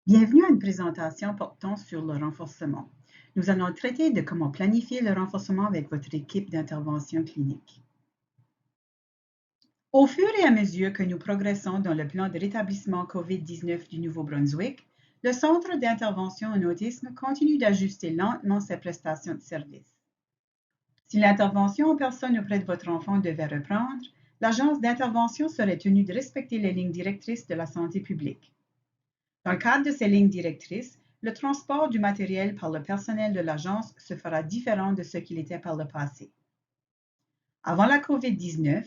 Bienvenue à une présentation portant sur le renforcement. Nous allons traiter de comment planifier le renforcement avec votre équipe d'intervention clinique. Au fur et à mesure que nous progressons dans le plan de rétablissement COVID-19 du Nouveau-Brunswick, le Centre d'intervention en autisme continue d'ajuster lentement ses prestations de services. Si l'intervention en personne auprès de votre enfant devait reprendre, l'Agence d'intervention serait tenue de respecter les lignes directrices de la santé publique. Dans le cadre de ces lignes directrices, le transport du matériel par le personnel de l'agence se fera différent de ce qu'il était par le passé. Avant la COVID-19,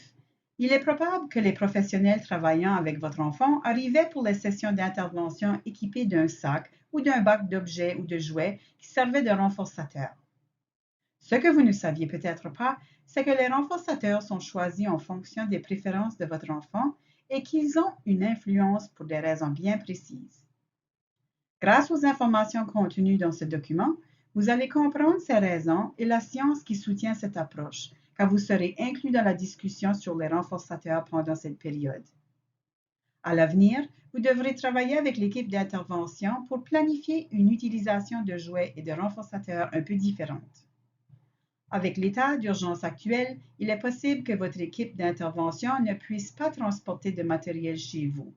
il est probable que les professionnels travaillant avec votre enfant arrivaient pour les sessions d'intervention équipés d'un sac ou d'un bac d'objets ou de jouets qui servaient de renforçateurs. Ce que vous ne saviez peut-être pas, c'est que les renforçateurs sont choisis en fonction des préférences de votre enfant et qu'ils ont une influence pour des raisons bien précises. Grâce aux informations contenues dans ce document, vous allez comprendre ces raisons et la science qui soutient cette approche, car vous serez inclus dans la discussion sur les renforçateurs pendant cette période. À l'avenir, vous devrez travailler avec l'équipe d'intervention pour planifier une utilisation de jouets et de renforçateurs un peu différente. Avec l'état d'urgence actuel, il est possible que votre équipe d'intervention ne puisse pas transporter de matériel chez vous.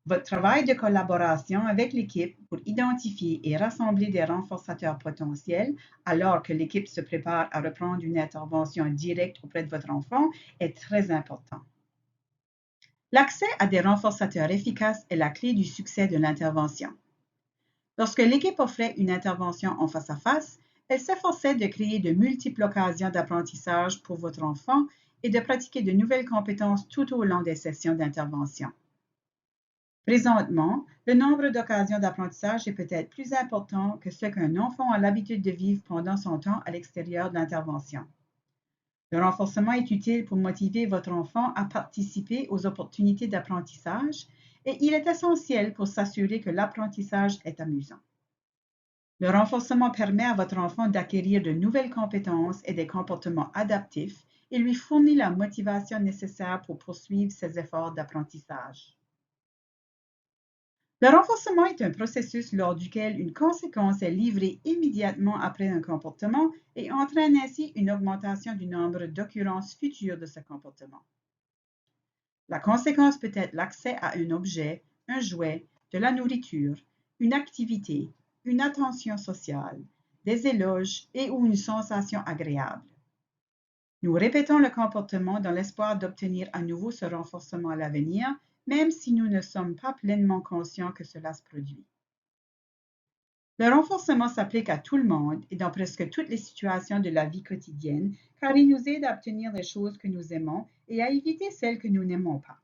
Votre travail de collaboration avec l'équipe pour identifier et rassembler des renforçateurs potentiels alors que l'équipe se prépare à reprendre une intervention directe auprès de votre enfant est très important. L'accès à des renforçateurs efficaces est la clé du succès de l'intervention. Lorsque l'équipe offrait une intervention en face à face, elle s'efforçait de créer de multiples occasions d'apprentissage pour votre enfant et de pratiquer de nouvelles compétences tout au long des sessions d'intervention. Présentement, le nombre d'occasions d'apprentissage est peut-être plus important que ce qu'un enfant a l'habitude de vivre pendant son temps à l'extérieur de l'intervention. Le renforcement est utile pour motiver votre enfant à participer aux opportunités d'apprentissage et il est essentiel pour s'assurer que l'apprentissage est amusant. Le renforcement permet à votre enfant d'acquérir de nouvelles compétences et des comportements adaptifs et lui fournit la motivation nécessaire pour poursuivre ses efforts d'apprentissage. Le renforcement est un processus lors duquel une conséquence est livrée immédiatement après un comportement et entraîne ainsi une augmentation du nombre d'occurrences futures de ce comportement. La conséquence peut être l'accès à un objet, un jouet, de la nourriture, une activité, une attention sociale, des éloges et ou une sensation agréable. Nous répétons le comportement dans l'espoir d'obtenir à nouveau ce renforcement à l'avenir, même si nous ne sommes pas pleinement conscients que cela se produit. Le renforcement s'applique à tout le monde et dans presque toutes les situations de la vie quotidienne, car il nous aide à obtenir les choses que nous aimons et à éviter celles que nous n'aimons pas.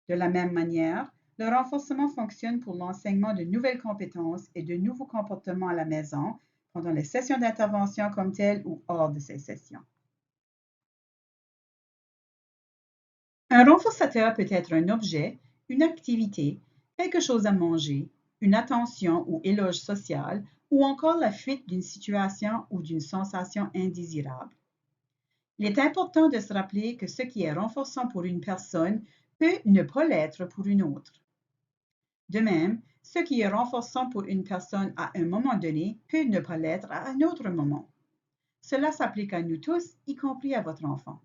De la même manière, le renforcement fonctionne pour l'enseignement de nouvelles compétences et de nouveaux comportements à la maison, pendant les sessions d'intervention comme telles ou hors de ces sessions. Un renforçateur peut être un objet, une activité, quelque chose à manger, une attention ou éloge social, ou encore la fuite d'une situation ou d'une sensation indésirable. Il est important de se rappeler que ce qui est renforçant pour une personne peut ne pas l'être pour une autre. De même, ce qui est renforçant pour une personne à un moment donné peut ne pas l'être à un autre moment. Cela s'applique à nous tous, y compris à votre enfant.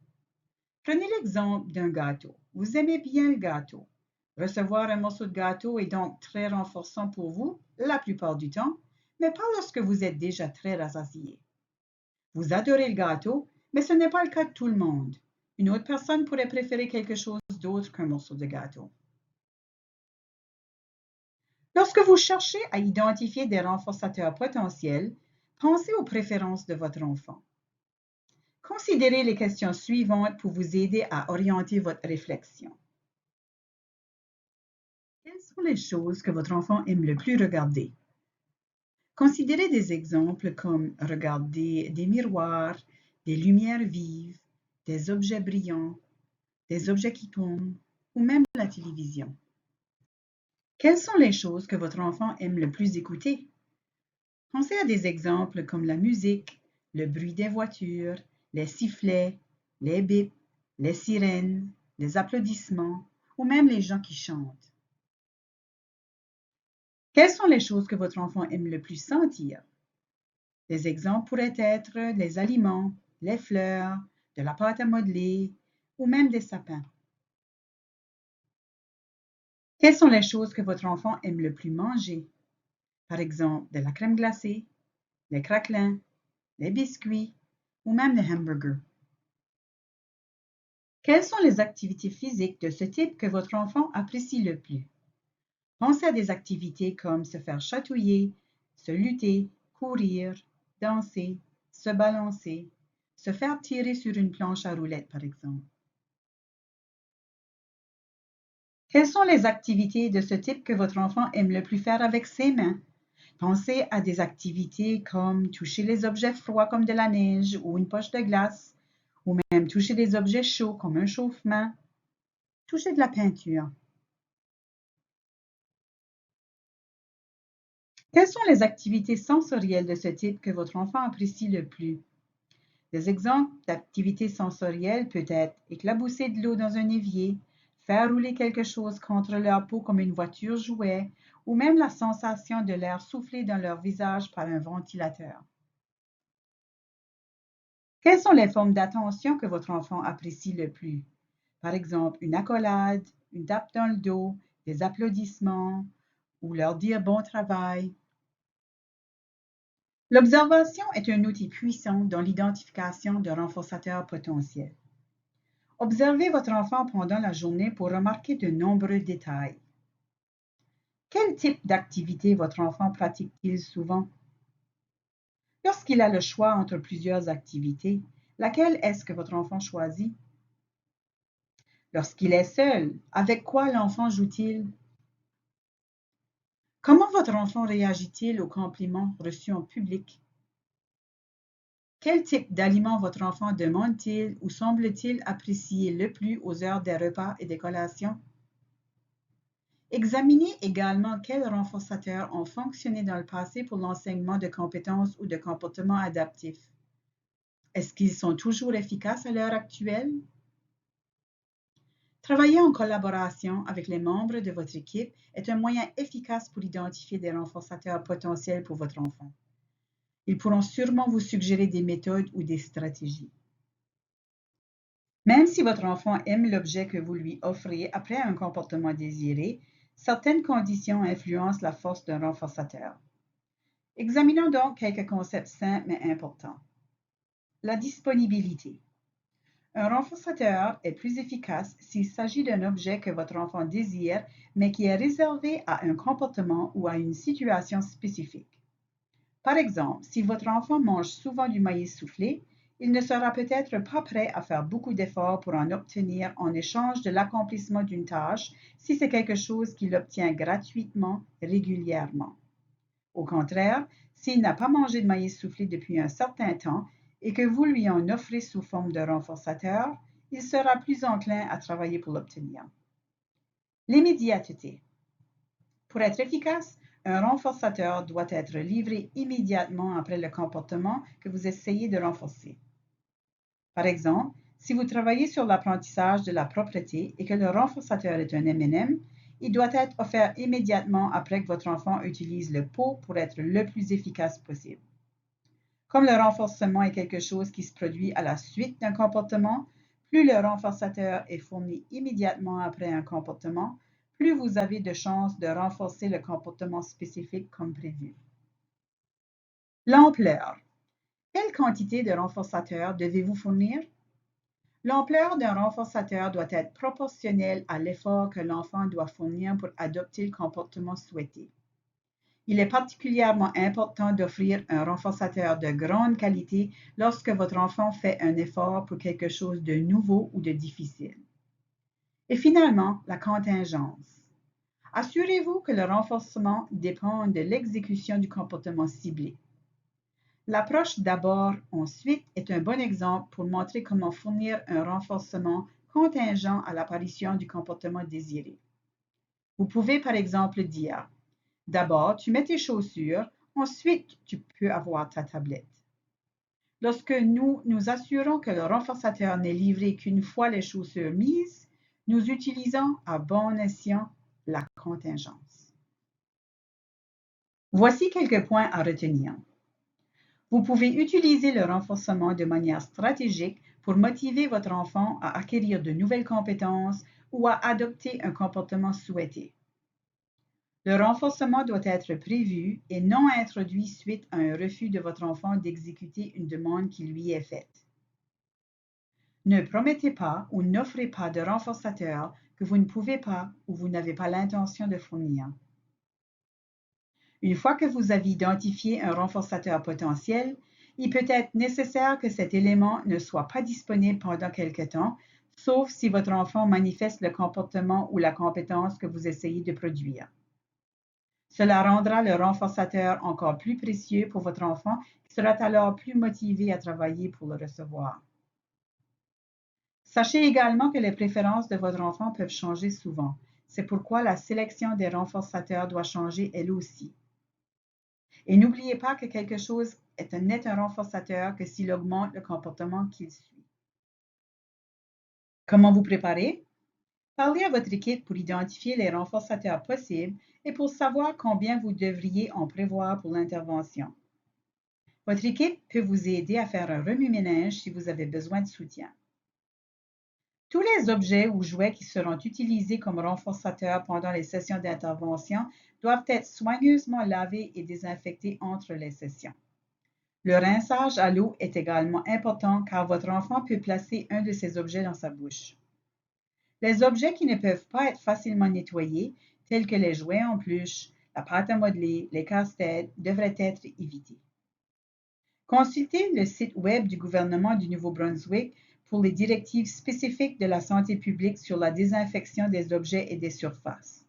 Prenez l'exemple d'un gâteau. Vous aimez bien le gâteau. Recevoir un morceau de gâteau est donc très renforçant pour vous la plupart du temps, mais pas lorsque vous êtes déjà très rassasié. Vous adorez le gâteau, mais ce n'est pas le cas de tout le monde. Une autre personne pourrait préférer quelque chose d'autre qu'un morceau de gâteau. Lorsque vous cherchez à identifier des renforçateurs potentiels, pensez aux préférences de votre enfant. Considérez les questions suivantes pour vous aider à orienter votre réflexion. Quelles sont les choses que votre enfant aime le plus regarder? Considérez des exemples comme regarder des miroirs, des lumières vives, des objets brillants, des objets qui tombent ou même la télévision. Quelles sont les choses que votre enfant aime le plus écouter? Pensez à des exemples comme la musique, le bruit des voitures, les sifflets, les bips, les sirènes, les applaudissements ou même les gens qui chantent. Quelles sont les choses que votre enfant aime le plus sentir? Des exemples pourraient être les aliments, les fleurs, de la pâte à modeler ou même des sapins. Quelles sont les choses que votre enfant aime le plus manger? Par exemple, de la crème glacée, les craquelins, les biscuits ou même les hamburgers. Quelles sont les activités physiques de ce type que votre enfant apprécie le plus? Pensez à des activités comme se faire chatouiller, se lutter, courir, danser, se balancer, se faire tirer sur une planche à roulettes par exemple. Quelles sont les activités de ce type que votre enfant aime le plus faire avec ses mains? Pensez à des activités comme toucher les objets froids comme de la neige ou une poche de glace, ou même toucher des objets chauds comme un chauffe-main, toucher de la peinture. Quelles sont les activités sensorielles de ce type que votre enfant apprécie le plus? Des exemples d'activités sensorielles peuvent être éclabousser de l'eau dans un évier, faire rouler quelque chose contre leur peau comme une voiture jouet, ou même la sensation de l'air soufflé dans leur visage par un ventilateur. Quelles sont les formes d'attention que votre enfant apprécie le plus? Par exemple, une accolade, une tape dans le dos, des applaudissements, ou leur dire bon travail. L'observation est un outil puissant dans l'identification de renforçateurs potentiels. Observez votre enfant pendant la journée pour remarquer de nombreux détails. Quel type d'activité votre enfant pratique-t-il souvent? Lorsqu'il a le choix entre plusieurs activités, laquelle est-ce que votre enfant choisit? Lorsqu'il est seul, avec quoi l'enfant joue-t-il? Comment votre enfant réagit-il aux compliments reçus en public? Quel type d'aliments votre enfant demande-t-il ou semble-t-il apprécier le plus aux heures des repas et des collations? Examinez également quels renforçateurs ont fonctionné dans le passé pour l'enseignement de compétences ou de comportements adaptifs. Est-ce qu'ils sont toujours efficaces à l'heure actuelle? Travailler en collaboration avec les membres de votre équipe est un moyen efficace pour identifier des renforçateurs potentiels pour votre enfant. Ils pourront sûrement vous suggérer des méthodes ou des stratégies. Même si votre enfant aime l'objet que vous lui offrez après un comportement désiré, certaines conditions influencent la force d'un renforçateur. Examinons donc quelques concepts simples mais importants. La disponibilité. Un renforçateur est plus efficace s'il s'agit d'un objet que votre enfant désire, mais qui est réservé à un comportement ou à une situation spécifique. Par exemple, si votre enfant mange souvent du maïs soufflé, il ne sera peut-être pas prêt à faire beaucoup d'efforts pour en obtenir en échange de l'accomplissement d'une tâche si c'est quelque chose qu'il obtient gratuitement, régulièrement. Au contraire, s'il n'a pas mangé de maïs soufflé depuis un certain temps et que vous lui en offrez sous forme de renforçateur, il sera plus enclin à travailler pour l'obtenir. L'immédiateté. Pour être efficace, un renforçateur doit être livré immédiatement après le comportement que vous essayez de renforcer. Par exemple, si vous travaillez sur l'apprentissage de la propreté et que le renforçateur est un M&M, il doit être offert immédiatement après que votre enfant utilise le pot pour être le plus efficace possible. Comme le renforcement est quelque chose qui se produit à la suite d'un comportement, plus le renforçateur est fourni immédiatement après un comportement, plus vous avez de chances de renforcer le comportement spécifique comme prévu. L'ampleur. Quelle quantité de renforçateur devez-vous fournir? L'ampleur d'un renforçateur doit être proportionnelle à l'effort que l'enfant doit fournir pour adopter le comportement souhaité. Il est particulièrement important d'offrir un renforçateur de grande qualité lorsque votre enfant fait un effort pour quelque chose de nouveau ou de difficile. Et finalement, la contingence. Assurez-vous que le renforcement dépend de l'exécution du comportement ciblé. L'approche d'abord, ensuite est un bon exemple pour montrer comment fournir un renforcement contingent à l'apparition du comportement désiré. Vous pouvez par exemple dire: d'abord, tu mets tes chaussures, ensuite tu peux avoir ta tablette. Lorsque nous nous assurons que le renforçateur n'est livré qu'une fois les chaussures mises, nous utilisons à bon escient la contingence. Voici quelques points à retenir. Vous pouvez utiliser le renforcement de manière stratégique pour motiver votre enfant à acquérir de nouvelles compétences ou à adopter un comportement souhaité. Le renforcement doit être prévu et non introduit suite à un refus de votre enfant d'exécuter une demande qui lui est faite. Ne promettez pas ou n'offrez pas de renforçateur que vous ne pouvez pas ou vous n'avez pas l'intention de fournir. Une fois que vous avez identifié un renforçateur potentiel, il peut être nécessaire que cet élément ne soit pas disponible pendant quelque temps, sauf si votre enfant manifeste le comportement ou la compétence que vous essayez de produire. Cela rendra le renforçateur encore plus précieux pour votre enfant qui sera alors plus motivé à travailler pour le recevoir. Sachez également que les préférences de votre enfant peuvent changer souvent. C'est pourquoi la sélection des renforçateurs doit changer elle aussi. Et n'oubliez pas que quelque chose est un renforçateur que s'il augmente le comportement qu'il suit. Comment vous préparer? Parlez à votre équipe pour identifier les renforçateurs possibles et pour savoir combien vous devriez en prévoir pour l'intervention. Votre équipe peut vous aider à faire un remue-ménage si vous avez besoin de soutien. Tous les objets ou jouets qui seront utilisés comme renforçateurs pendant les sessions d'intervention doivent être soigneusement lavés et désinfectés entre les sessions. Le rinçage à l'eau est également important car votre enfant peut placer un de ces objets dans sa bouche. Les objets qui ne peuvent pas être facilement nettoyés, tels que les jouets en peluche, la pâte à modeler, les casse-têtes, devraient être évités. Consultez le site Web du gouvernement du Nouveau-Brunswick pour les directives spécifiques de la santé publique sur la désinfection des objets et des surfaces.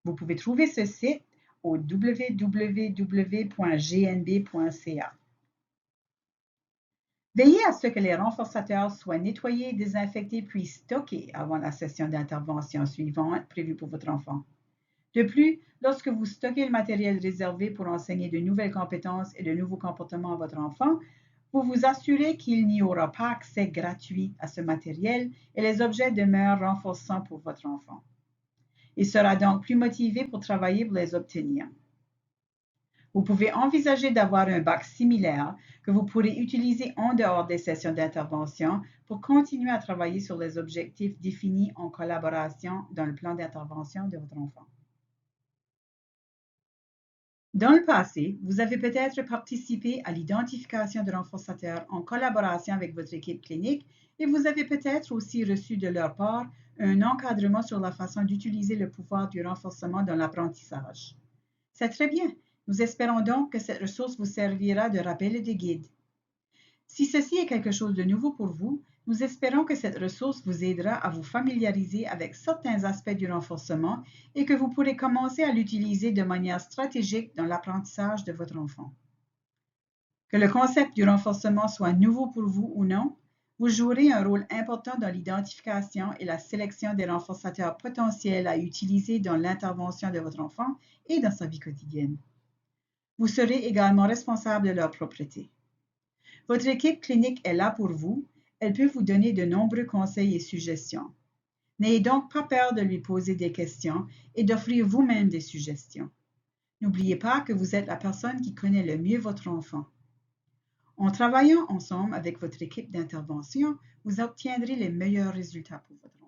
Vous pouvez trouver ce site au www.gnb.ca. Veillez à ce que les renforçateurs soient nettoyés, désinfectés puis stockés avant la session d'intervention suivante prévue pour votre enfant. De plus, lorsque vous stockez le matériel réservé pour enseigner de nouvelles compétences et de nouveaux comportements à votre enfant, vous vous assurez qu'il n'y aura pas accès gratuit à ce matériel et les objets demeurent renforçants pour votre enfant. Il sera donc plus motivé pour travailler pour les obtenir. Vous pouvez envisager d'avoir un bac similaire que vous pourrez utiliser en dehors des sessions d'intervention pour continuer à travailler sur les objectifs définis en collaboration dans le plan d'intervention de votre enfant. Dans le passé, vous avez peut-être participé à l'identification de renforçateurs en collaboration avec votre équipe clinique et vous avez peut-être aussi reçu de leur part un encadrement sur la façon d'utiliser le pouvoir du renforcement dans l'apprentissage. C'est très bien. Nous espérons donc que cette ressource vous servira de rappel et de guide. Si ceci est quelque chose de nouveau pour vous, nous espérons que cette ressource vous aidera à vous familiariser avec certains aspects du renforcement et que vous pourrez commencer à l'utiliser de manière stratégique dans l'apprentissage de votre enfant. Que le concept du renforcement soit nouveau pour vous ou non, vous jouerez un rôle important dans l'identification et la sélection des renforçateurs potentiels à utiliser dans l'intervention de votre enfant et dans sa vie quotidienne. Vous serez également responsable de leur propreté. Votre équipe clinique est là pour vous. Elle peut vous donner de nombreux conseils et suggestions. N'ayez donc pas peur de lui poser des questions et d'offrir vous-même des suggestions. N'oubliez pas que vous êtes la personne qui connaît le mieux votre enfant. En travaillant ensemble avec votre équipe d'intervention, vous obtiendrez les meilleurs résultats pour votre enfant.